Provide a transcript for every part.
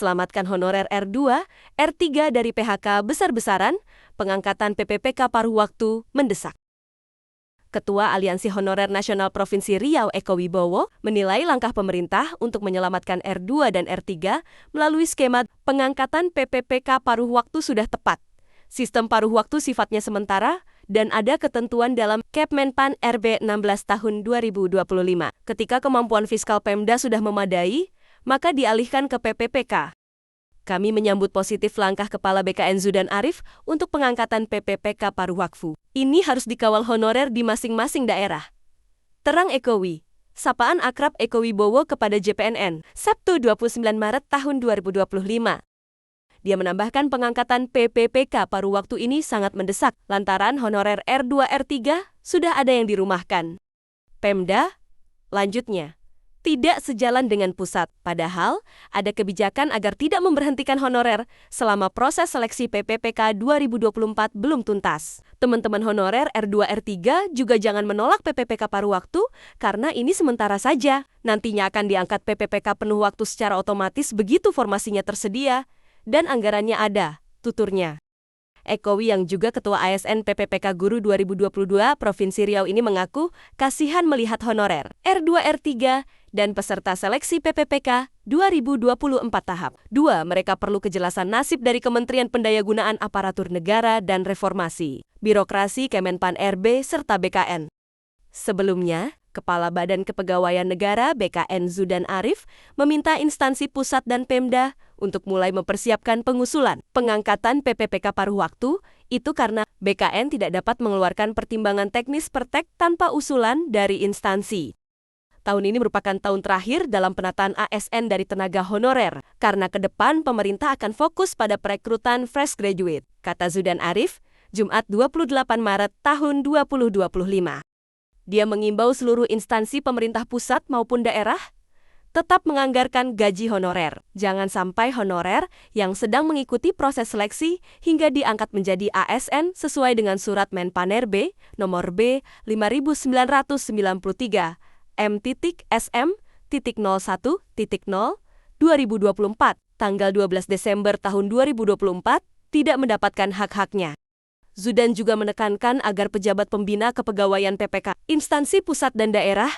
selamatkan honorer R2, R3 dari PHK besar-besaran, pengangkatan PPPK paruh waktu mendesak. Ketua Aliansi Honorer Nasional Provinsi Riau Eko Wibowo menilai langkah pemerintah untuk menyelamatkan R2 dan R3 melalui skema pengangkatan PPPK paruh waktu sudah tepat. Sistem paruh waktu sifatnya sementara dan ada ketentuan dalam Kepmenpan RB 16 tahun 2025. Ketika kemampuan fiskal Pemda sudah memadai, maka dialihkan ke PPPK. Kami menyambut positif langkah Kepala BKN Zudan Arif untuk pengangkatan PPPK paruh waktu. Ini harus dikawal honorer di masing-masing daerah. Terang Ekowi. Sapaan akrab Eko Wibowo kepada JPNN, Sabtu 29 Maret tahun 2025. Dia menambahkan pengangkatan PPPK paruh waktu ini sangat mendesak, lantaran honorer R2 R3 sudah ada yang dirumahkan. Pemda, lanjutnya, tidak sejalan dengan pusat, padahal ada kebijakan agar tidak memberhentikan honorer selama proses seleksi PPPK 2024 belum tuntas. Teman-teman honorer R2 R3 juga jangan menolak PPPK paruh waktu karena ini sementara saja. Nantinya akan diangkat PPPK penuh waktu secara otomatis begitu formasinya tersedia dan anggarannya ada, tuturnya. Ekowi yang juga Ketua ASN PPPK Guru 2022 Provinsi Riau ini mengaku kasihan melihat honorer R2 R3 dan peserta seleksi PPPK 2024 tahap. 2. Mereka perlu kejelasan nasib dari Kementerian Pendayagunaan Aparatur Negara dan Reformasi, Birokrasi Kemenpan RB serta BKN. Sebelumnya, Kepala Badan Kepegawaian Negara BKN Zudan Arif meminta instansi pusat dan Pemda untuk mulai mempersiapkan pengusulan pengangkatan PPPK paruh waktu, itu karena BKN tidak dapat mengeluarkan pertimbangan teknis pertek tanpa usulan dari instansi. Tahun ini merupakan tahun terakhir dalam penataan ASN dari tenaga honorer, karena ke depan pemerintah akan fokus pada perekrutan fresh graduate, kata Zudan Arif, Jumat 28 Maret tahun 2025. Dia mengimbau seluruh instansi pemerintah pusat maupun daerah tetap menganggarkan gaji honorer. Jangan sampai honorer yang sedang mengikuti proses seleksi hingga diangkat menjadi ASN sesuai dengan surat Menpan RB nomor B 5993 M.SM.01.0 2024 tanggal 12 Desember tahun 2024 tidak mendapatkan hak-haknya. Zudan juga menekankan agar pejabat pembina kepegawaian PPK, instansi pusat dan daerah,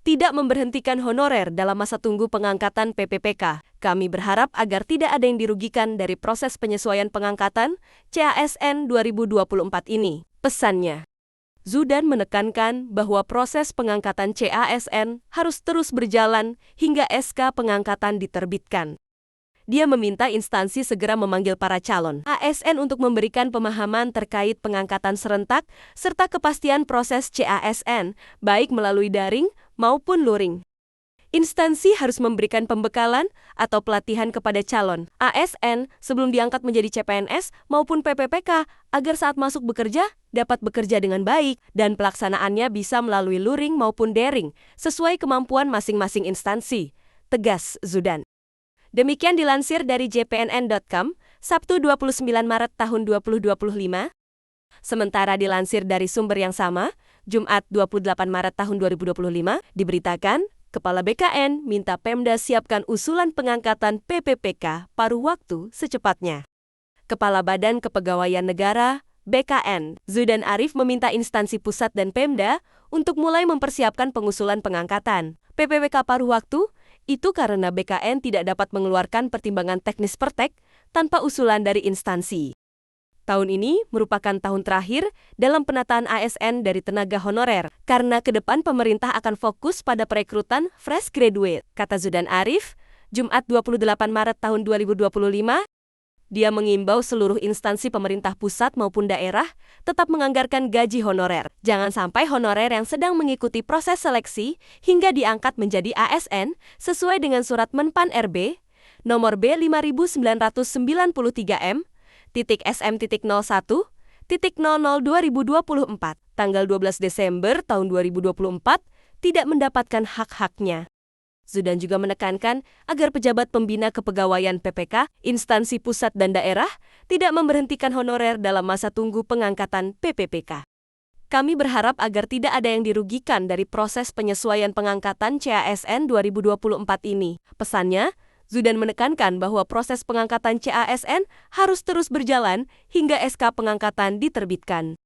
tidak memberhentikan honorer dalam masa tunggu pengangkatan PPPK. Kami berharap agar tidak ada yang dirugikan dari proses penyesuaian pengangkatan CASN 2024 ini. Pesannya, Zudan menekankan bahwa proses pengangkatan CASN harus terus berjalan hingga SK pengangkatan diterbitkan. Dia meminta instansi segera memanggil para calon ASN untuk memberikan pemahaman terkait pengangkatan serentak serta kepastian proses CASN, baik melalui daring maupun luring. Instansi harus memberikan pembekalan atau pelatihan kepada calon ASN sebelum diangkat menjadi CPNS maupun PPPK agar saat masuk bekerja dapat bekerja dengan baik dan pelaksanaannya bisa melalui luring maupun daring sesuai kemampuan masing-masing instansi, tegas Zudan. Demikian dilansir dari jpnn.com, Sabtu 29 Maret tahun 2025. Sementara dilansir dari sumber yang sama, Jumat 28 Maret tahun 2025, diberitakan, Kepala BKN minta Pemda siapkan usulan pengangkatan PPPK paruh waktu secepatnya. Kepala Badan Kepegawaian Negara, BKN, Zudan Arif meminta instansi pusat dan Pemda untuk mulai mempersiapkan pengusulan pengangkatan PPPK paruh waktu, itu karena BKN tidak dapat mengeluarkan pertimbangan teknis pertek tanpa usulan dari instansi. Tahun ini merupakan tahun terakhir dalam penataan ASN dari tenaga honorer, karena ke depan pemerintah akan fokus pada perekrutan fresh graduate, kata Zudan Arif, Jumat 28 Maret tahun 2025. Dia mengimbau seluruh instansi pemerintah pusat maupun daerah tetap menganggarkan gaji honorer. Jangan sampai honorer yang sedang mengikuti proses seleksi hingga diangkat menjadi ASN sesuai dengan surat Menpan RB nomor B 5993 M.SM.01.00 tanggal 12 Desember tahun 2024 tidak mendapatkan hak-haknya. Zudan juga menekankan agar pejabat pembina kepegawaian PPK, instansi pusat dan daerah tidak memberhentikan honorer dalam masa tunggu pengangkatan PPPK. Kami berharap agar tidak ada yang dirugikan dari proses penyesuaian pengangkatan CASN 2024 ini. Pesannya, Zudan menekankan bahwa proses pengangkatan CASN harus terus berjalan hingga SK pengangkatan diterbitkan.